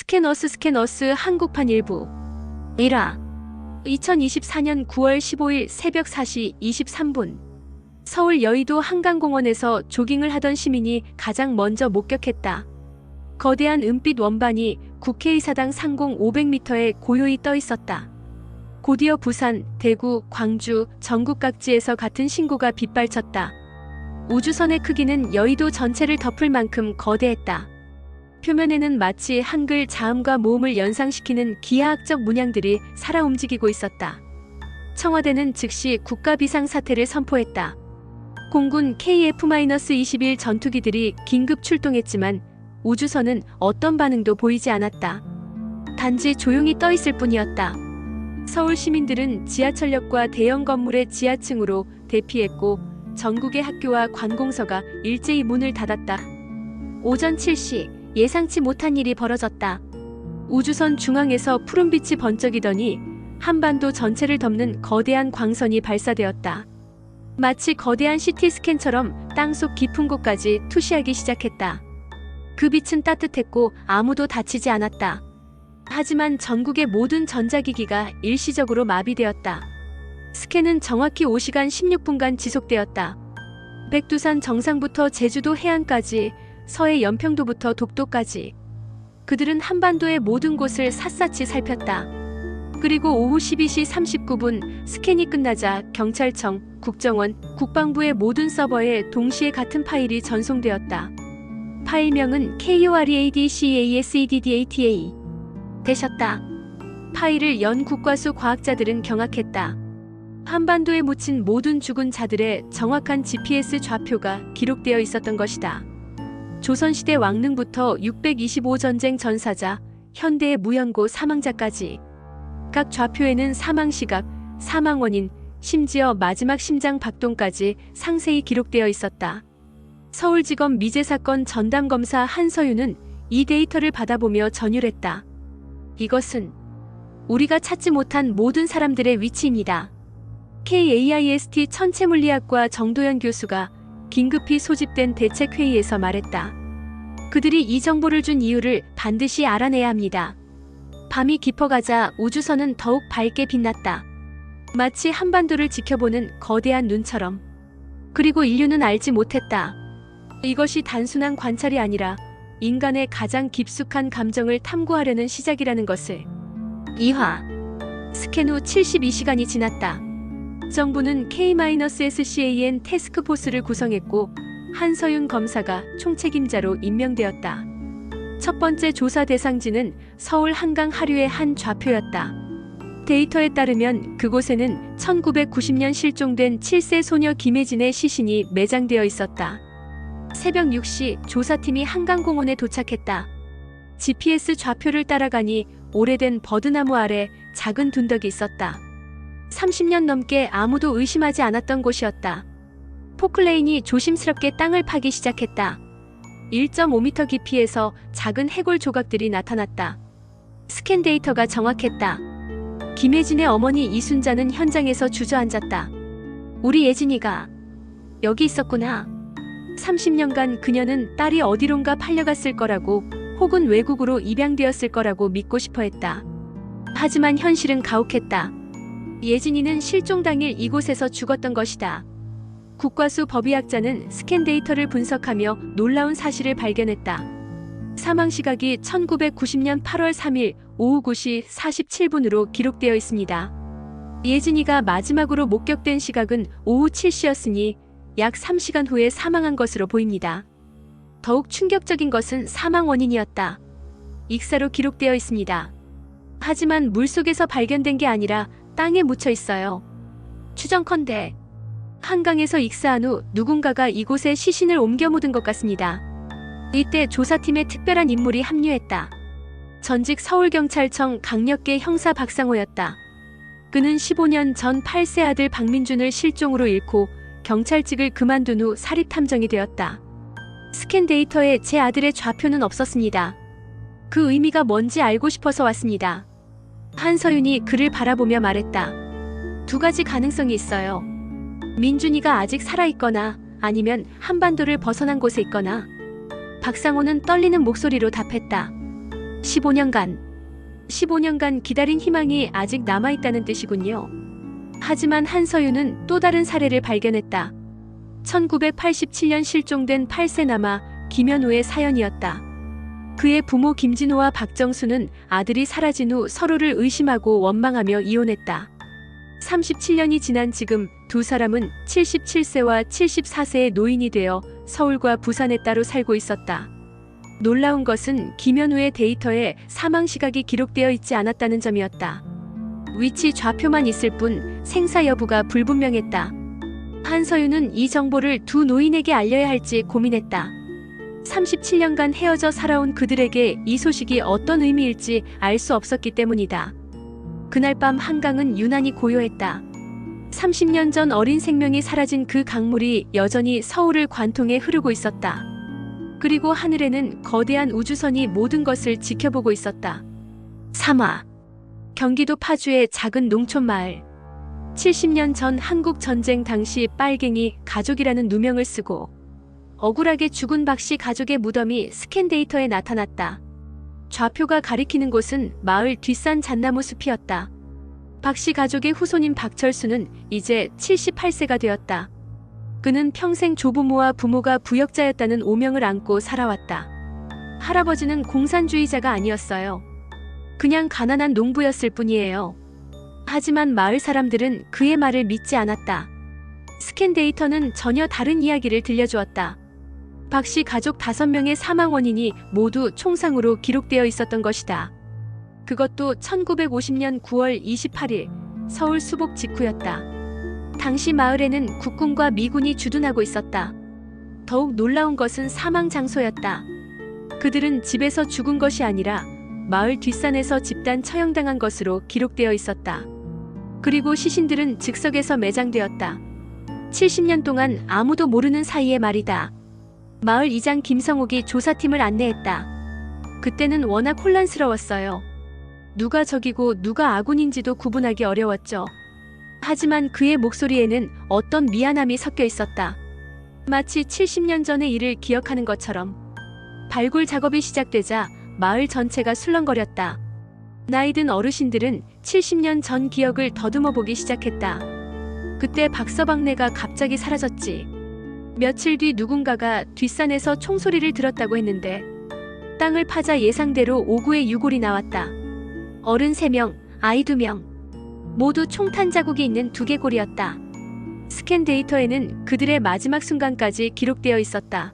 스캐너스 한국판 일부 1화 2024년 9월 15일 새벽 4시 23분 서울 여의도 한강공원에서 조깅을 하던 시민이 가장 먼저 목격했다. 거대한 은빛 원반이 국회의사당 상공 500m에 고요히 떠 있었다. 곧이어 부산, 대구, 광주, 전국 각지에서 같은 신고가 빗발쳤다. 우주선의 크기는 여의도 전체를 덮을 만큼 거대했다. 표면에는 마치 한글 자음과 모음을 연상시키는 기하학적 문양들이 살아 움직이고 있었다. 청와대는 즉시 국가 비상사태를 선포했다. 공군 KF-21 전투기들이 긴급 출동했지만 우주선은 어떤 반응도 보이지 않았다. 단지 조용히 떠 있을 뿐이었다. 서울 시민들은 지하철역과 대형 건물의 지하층으로 대피했고 전국의 학교와 관공서가 일제히 문을 닫았다. 오전 7시 예상치 못한 일이 벌어졌다. 우주선 중앙에서 푸른빛이 번쩍이더니 한반도 전체를 덮는 거대한 광선이 발사되었다. 마치 거대한 CT 스캔처럼 땅속 깊은 곳까지 투시하기 시작했다. 그 빛은 따뜻했고 아무도 다치지 않았다. 하지만 전국의 모든 전자기기가 일시적으로 마비되었다. 스캔은 정확히 5시간 16분간 지속되었다. 백두산 정상부터 제주도 해안까지, 서해 연평도부터 독도까지. 그들은 한반도의 모든 곳을 샅샅이 살폈다. 그리고 오후 12시 39분 스캔이 끝나자 경찰청, 국정원, 국방부의 모든 서버에 동시에 같은 파일이 전송되었다. 파일명은 KOREADCASEDDATA 되셨다. 파일을 연 국과수 과학자들은 경악했다. 한반도에 묻힌 모든 죽은 자들의 정확한 GPS 좌표가 기록되어 있었던 것이다. 조선시대 왕릉부터 625 전쟁 전사자, 현대의 무연고 사망자까지. 각 좌표에는 사망시각, 사망원인, 심지어 마지막 심장 박동까지 상세히 기록되어 있었다. 서울지검 미제사건 전담검사 한서윤은 이 데이터를 받아보며 전율했다. 이것은 우리가 찾지 못한 모든 사람들의 위치입니다. KAIST 천체물리학과 정도연 교수가 긴급히 소집된 대책회의에서 말했다. 그들이 이 정보를 준 이유를 반드시 알아내야 합니다. 밤이 깊어가자 우주선은 더욱 밝게 빛났다. 마치 한반도를 지켜보는 거대한 눈처럼. 그리고 인류는 알지 못했다. 이것이 단순한 관찰이 아니라 인간의 가장 깊숙한 감정을 탐구하려는 시작이라는 것을. 2화 스캔 후 72시간이 지났다. 정부는 K-SCAN 태스크포스를 구성했고 한서윤 검사가 총책임자로 임명되었다. 첫 번째 조사 대상지는 서울 한강 하류의 한 좌표였다. 데이터에 따르면 그곳에는 1990년 실종된 7세 소녀 김혜진의 시신이 매장되어 있었다. 새벽 6시 조사팀이 한강공원에 도착했다. GPS 좌표를 따라가니 오래된 버드나무 아래 작은 둔덕이 있었다. 30년 넘게 아무도 의심하지 않았던 곳이었다. 포클레인이 조심스럽게 땅을 파기 시작했다. 1.5m 깊이에서 작은 해골 조각들이 나타났다. 스캔 데이터가 정확했다. 김혜진의 어머니 이순자는 현장에서 주저앉았다. 우리 예진이가 여기 있었구나. 30년간 그녀는 딸이 어디론가 팔려갔을 거라고 혹은 외국으로 입양되었을 거라고 믿고 싶어 했다. 하지만 현실은 가혹했다. 예진이는 실종 당일 이곳에서 죽었던 것이다. 국과수 법의학자는 스캔 데이터를 분석하며 놀라운 사실을 발견했다. 사망 시각이 1990년 8월 3일 오후 9시 47분으로 기록되어 있습니다. 예진이가 마지막으로 목격된 시각은 오후 7시였으니 약 3시간 후에 사망한 것으로 보입니다. 더욱 충격적인 것은 사망 원인이었다. 익사로 기록되어 있습니다. 하지만 물속에서 발견된 게 아니라 땅에 묻혀 있어요. 추정컨대 한강에서 익사한 후 누군가가 이곳에 시신을 옮겨 묻은 것 같습니다. 이때 조사팀에 특별한 인물이 합류했다. 전직 서울경찰청 강력계 형사 박상호였다. 그는 15년 전 8세 아들 박민준을 실종으로 잃고 경찰직을 그만둔 후 사립탐정이 되었다. 스캔 데이터에 제 아들의 좌표는 없었습니다. 그 의미가 뭔지 알고 싶어서 왔습니다. 한서윤이 그를 바라보며 말했다. 두 가지 가능성이 있어요. 민준이가 아직 살아있거나 아니면 한반도를 벗어난 곳에 있거나. 박상호는 떨리는 목소리로 답했다. 15년간. 15년간 기다린 희망이 아직 남아있다는 뜻이군요. 하지만 한서윤은 또 다른 사례를 발견했다. 1987년 실종된 8세 남아 김현우의 사연이었다. 그의 부모 김진호와 박정수는 아들이 사라진 후 서로를 의심하고 원망하며 이혼했다. 37년이 지난 지금 두 사람은 77세와 74세의 노인이 되어 서울과 부산에 따로 살고 있었다. 놀라운 것은 김현우의 데이터에 사망 시각이 기록되어 있지 않았다는 점이었다. 위치 좌표만 있을 뿐 생사 여부가 불분명했다. 한서윤은 이 정보를 두 노인에게 알려야 할지 고민했다. 37년간 헤어져 살아온 그들에게 이 소식이 어떤 의미일지 알 수 없었기 때문이다. 그날 밤 한강은 유난히 고요했다. 30년 전 어린 생명이 사라진 그 강물이 여전히 서울을 관통해 흐르고 있었다. 그리고 하늘에는 거대한 우주선이 모든 것을 지켜보고 있었다. 3화. 경기도 파주의 작은 농촌 마을. 70년 전 한국 전쟁 당시 빨갱이 가족이라는 누명을 쓰고 억울하게 죽은 박씨 가족의 무덤이 스캔 데이터에 나타났다. 좌표가 가리키는 곳은 마을 뒷산 잣나무 숲이었다. 박씨 가족의 후손인 박철수는 이제 78세가 되었다. 그는 평생 조부모와 부모가 부역자였다는 오명을 안고 살아왔다. 할아버지는 공산주의자가 아니었어요. 그냥 가난한 농부였을 뿐이에요. 하지만 마을 사람들은 그의 말을 믿지 않았다. 스캔 데이터는 전혀 다른 이야기를 들려주었다. 박씨 가족 5명의 사망 원인이 모두 총상으로 기록되어 있었던 것이다. 그것도 1950년 9월 28일 서울 수복 직후였다. 당시 마을에는 국군과 미군이 주둔하고 있었다. 더욱 놀라운 것은 사망 장소였다. 그들은 집에서 죽은 것이 아니라 마을 뒷산에서 집단 처형당한 것으로 기록되어 있었다. 그리고 시신들은 즉석에서 매장되었다. 70년 동안 아무도 모르는 사이의 말이다. 마을 이장 김성옥이 조사팀을 안내했다. 그때는 워낙 혼란스러웠어요. 누가 적이고 누가 아군인지도 구분하기 어려웠죠. 하지만 그의 목소리에는 어떤 미안함이 섞여 있었다. 마치 70년 전의 일을 기억하는 것처럼. 발굴 작업이 시작되자 마을 전체가 술렁거렸다. 나이든 어르신들은 70년 전 기억을 더듬어 보기 시작했다. 그때 박서방네가 갑자기 사라졌지. 며칠 뒤 누군가가 뒷산에서 총소리를 들었다고 했는데 땅을 파자 예상대로 오구의 유골이 나왔다. 어른 3명, 아이 2명. 모두 총탄 자국이 있는 두개골이었다. 스캔 데이터에는 그들의 마지막 순간까지 기록되어 있었다.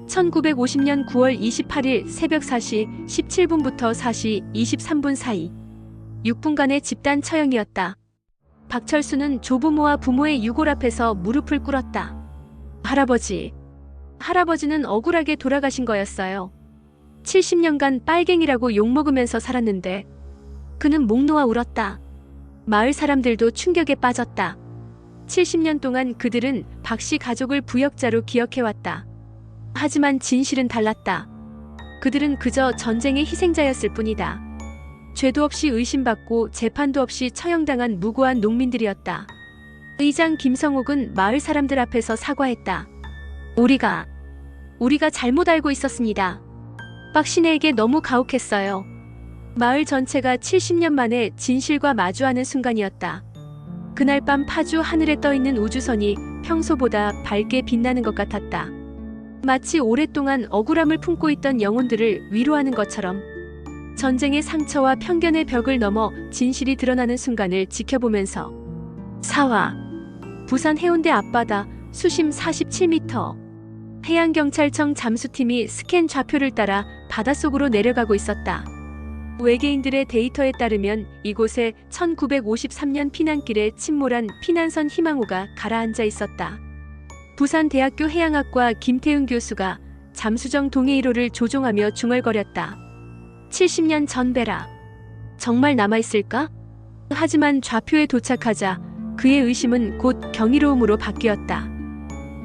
1950년 9월 28일 새벽 4시 17분부터 4시 23분 사이 6분간의 집단 처형이었다. 박철수는 조부모와 부모의 유골 앞에서 무릎을 꿇었다. 할아버지는 억울하게 돌아가신 거였어요. 70년간 빨갱이라고 욕먹으면서 살았는데 그는 목 놓아 울었다. 마을 사람들도 충격에 빠졌다. 70년 동안 그들은 박씨 가족을 부역자로 기억해왔다. 하지만 진실은 달랐다. 그들은 그저 전쟁의 희생자였을 뿐이다. 죄도 없이 의심받고 재판도 없이 처형당한 무고한 농민들이었다. 의장 김성옥은 마을 사람들 앞에서 사과했다. 우리가 잘못 알고 있었습니다. 박씨네에게 너무 가혹했어요. 마을 전체가 70년 만에 진실과 마주하는 순간이었다. 그날 밤 파주 하늘에 떠있는 우주선이 평소보다 밝게 빛나는 것 같았다. 마치 오랫동안 억울함을 품고 있던 영혼들을 위로하는 것처럼 전쟁의 상처와 편견의 벽을 넘어 진실이 드러나는 순간을 지켜보면서 4화. 부산 해운대 앞바다 수심 47m. 해양경찰청 잠수팀이 스캔 좌표를 따라 바닷속으로 내려가고 있었다. 외계인들의 데이터에 따르면 이곳에 1953년 피난길에 침몰한 피난선 희망호가 가라앉아 있었다. 부산대학교 해양학과 김태훈 교수가 잠수정 동해 1호를 조종하며 중얼거렸다. 70년 전 배라. 정말 남아있을까? 하지만 좌표에 도착하자 그의 의심은 곧 경이로움으로 바뀌었다.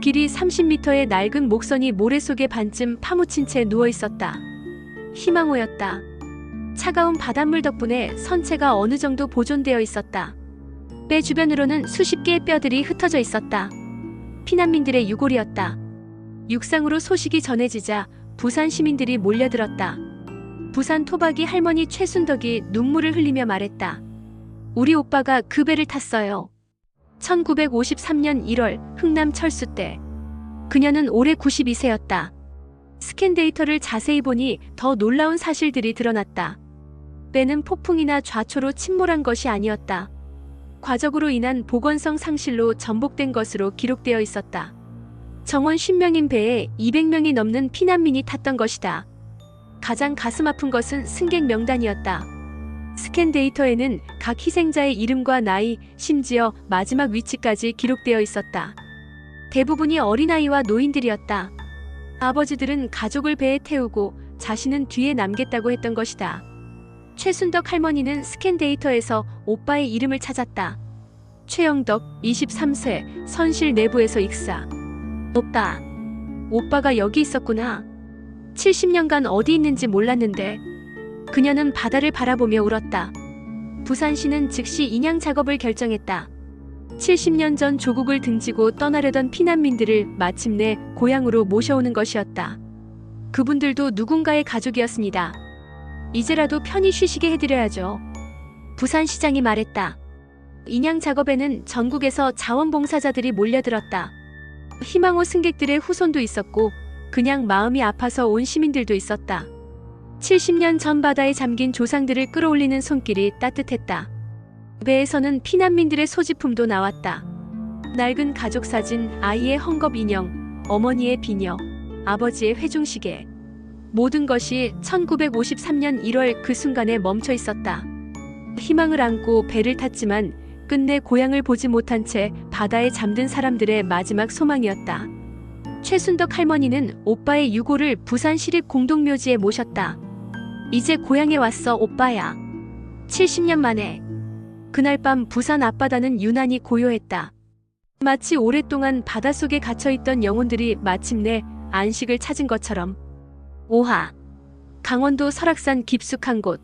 길이 30m의 낡은 목선이 모래 속에 반쯤 파묻힌 채 누워있었다. 희망호였다. 차가운 바닷물 덕분에 선체가 어느 정도 보존되어 있었다. 배 주변으로는 수십 개의 뼈들이 흩어져 있었다. 피난민들의 유골이었다. 육상으로 소식이 전해지자 부산 시민들이 몰려들었다. 부산 토박이 할머니 최순덕이 눈물을 흘리며 말했다. 우리 오빠가 그 배를 탔어요. 1953년 1월 흥남 철수 때. 그녀는 올해 92세였다. 스캔 데이터를 자세히 보니 더 놀라운 사실들이 드러났다. 배는 폭풍이나 좌초로 침몰한 것이 아니었다. 과적으로 인한 보건성 상실로 전복된 것으로 기록되어 있었다. 정원 10명인 배에 200명이 넘는 피난민이 탔던 것이다. 가장 가슴 아픈 것은 승객 명단이었다. 스캔 데이터에는 각 희생자의 이름과 나이, 심지어 마지막 위치까지 기록되어 있었다. 대부분이 어린아이와 노인들이었다. 아버지들은 가족을 배에 태우고 자신은 뒤에 남겠다고 했던 것이다. 최순덕 할머니는 스캔 데이터에서 오빠의 이름을 찾았다. 최영덕, 23세, 선실 내부에서 익사. 오빠. 오빠가 여기 있었구나. 70년간 어디 있는지 몰랐는데. 그녀는 바다를 바라보며 울었다. 부산시는 즉시 인양 작업을 결정했다. 70년 전 조국을 등지고 떠나려던 피난민들을 마침내 고향으로 모셔오는 것이었다. 그분들도 누군가의 가족이었습니다. 이제라도 편히 쉬시게 해드려야죠. 부산시장이 말했다. 인양 작업에는 전국에서 자원봉사자들이 몰려들었다. 희망호 승객들의 후손도 있었고 그냥 마음이 아파서 온 시민들도 있었다. 70년 전 바다에 잠긴 조상들을 끌어올리는 손길이 따뜻했다. 배에서는 피난민들의 소지품도 나왔다. 낡은 가족 사진, 아이의 헝겊 인형, 어머니의 비녀, 아버지의 회중시계. 모든 것이 1953년 1월 그 순간에 멈춰 있었다. 희망을 안고 배를 탔지만 끝내 고향을 보지 못한 채 바다에 잠든 사람들의 마지막 소망이었다. 최순덕 할머니는 오빠의 유고를 부산시립공동묘지에 모셨다. 이제 고향에 왔어, 오빠야. 70년 만에. 그날 밤 부산 앞바다는 유난히 고요했다. 마치 오랫동안 바닷속에 갇혀있던 영혼들이 마침내 안식을 찾은 것처럼. 오하. 강원도 설악산 깊숙한 곳.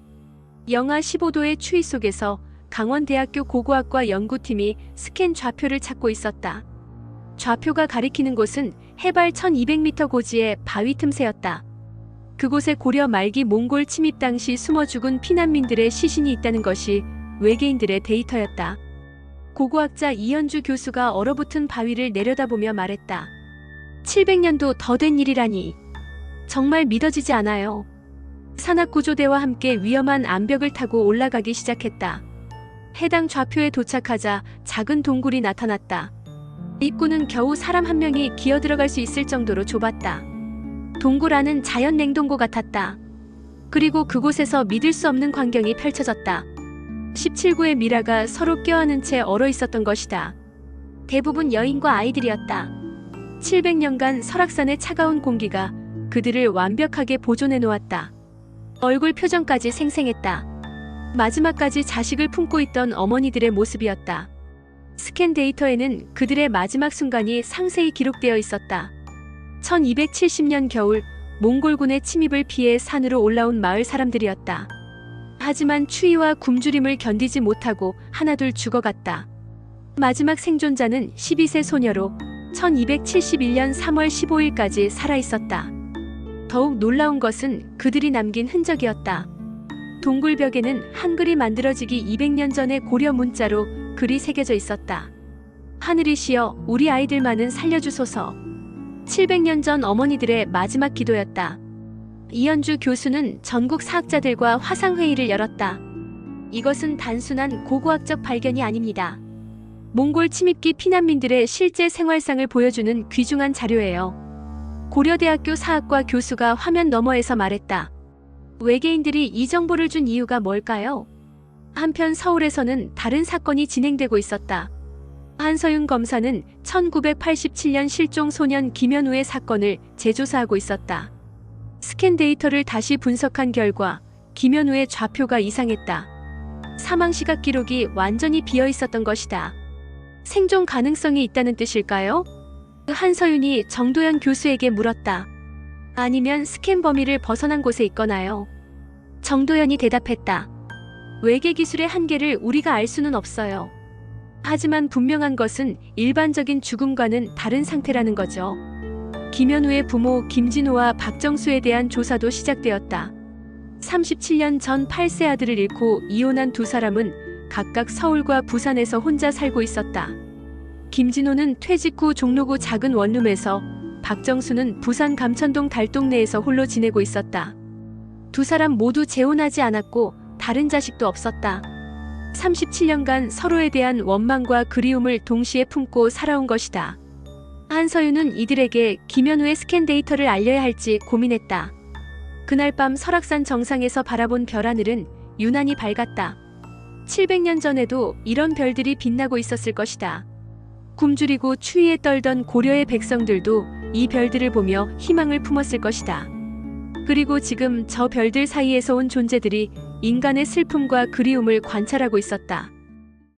영하 15도의 추위 속에서 강원대학교 고고학과 연구팀이 스캔 좌표를 찾고 있었다. 좌표가 가리키는 곳은 해발 1200m 고지의 바위 틈새였다. 그곳에 고려 말기 몽골 침입 당시 숨어 죽은 피난민들의 시신이 있다는 것이 외계인들의 데이터였다. 고고학자 이현주 교수가 얼어붙은 바위를 내려다보며 말했다. 700년도 더 된 일이라니. 정말 믿어지지 않아요. 산악구조대와 함께 위험한 암벽을 타고 올라가기 시작했다. 해당 좌표에 도착하자 작은 동굴이 나타났다. 입구는 겨우 사람 한 명이 기어들어갈 수 있을 정도로 좁았다. 동굴 안은 자연 냉동고 같았다. 그리고 그곳에서 믿을 수 없는 광경이 펼쳐졌다. 17구의 미라가 서로 껴안은 채 얼어 있었던 것이다. 대부분 여인과 아이들이었다. 700년간 설악산의 차가운 공기가 그들을 완벽하게 보존해 놓았다. 얼굴 표정까지 생생했다. 마지막까지 자식을 품고 있던 어머니들의 모습이었다. 스캔 데이터에는 그들의 마지막 순간이 상세히 기록되어 있었다. 1270년 겨울 몽골군의 침입을 피해 산으로 올라온 마을 사람들이었다. 하지만 추위와 굶주림을 견디지 못하고 하나둘 죽어갔다. 마지막 생존자는 12세 소녀로 1271년 3월 15일까지 살아있었다. 더욱 놀라운 것은 그들이 남긴 흔적이었다. 동굴벽에는 한글이 만들어지기 200년 전의 고려 문자로 글이 새겨져 있었다. 하늘이시여 우리 아이들만은 살려주소서. 700년 전 어머니들의 마지막 기도였다. 이현주 교수는 전국 사학자들과 화상회의를 열었다. 이것은 단순한 고고학적 발견이 아닙니다. 몽골 침입기 피난민들의 실제 생활상을 보여주는 귀중한 자료예요. 고려대학교 사학과 교수가 화면 너머에서 말했다. 외계인들이 이 정보를 준 이유가 뭘까요? 한편 서울에서는 다른 사건이 진행되고 있었다. 한서윤 검사는 1987년 실종 소년 김현우의 사건을 재조사하고 있었다. 스캔 데이터를 다시 분석한 결과 김현우의 좌표가 이상했다. 사망 시각 기록이 완전히 비어 있었던 것이다. 생존 가능성이 있다는 뜻일까요? 한서윤이 정도현 교수에게 물었다. 아니면 스캔 범위를 벗어난 곳에 있거나요? 정도현이 대답했다. 외계 기술의 한계를 우리가 알 수는 없어요. 하지만 분명한 것은 일반적인 죽음과는 다른 상태라는 거죠. 김현우의 부모 김진호와 박정수에 대한 조사도 시작되었다. 37년 전 8세 아들을 잃고 이혼한 두 사람은 각각 서울과 부산에서 혼자 살고 있었다. 김진호는 퇴직 후 종로구 작은 원룸에서, 박정수는 부산 감천동 달동네에서 홀로 지내고 있었다. 두 사람 모두 재혼하지 않았고 다른 자식도 없었다. 37년간 서로에 대한 원망과 그리움을 동시에 품고 살아온 것이다. 한서윤은 이들에게 김현우의 스캔 데이터를 알려야 할지 고민했다. 그날 밤 설악산 정상에서 바라본 별하늘은 유난히 밝았다. 700년 전에도 이런 별들이 빛나고 있었을 것이다. 굶주리고 추위에 떨던 고려의 백성들도 이 별들을 보며 희망을 품었을 것이다. 그리고 지금 저 별들 사이에서 온 존재들이 인간의 슬픔과 그리움을 관찰하고 있었다.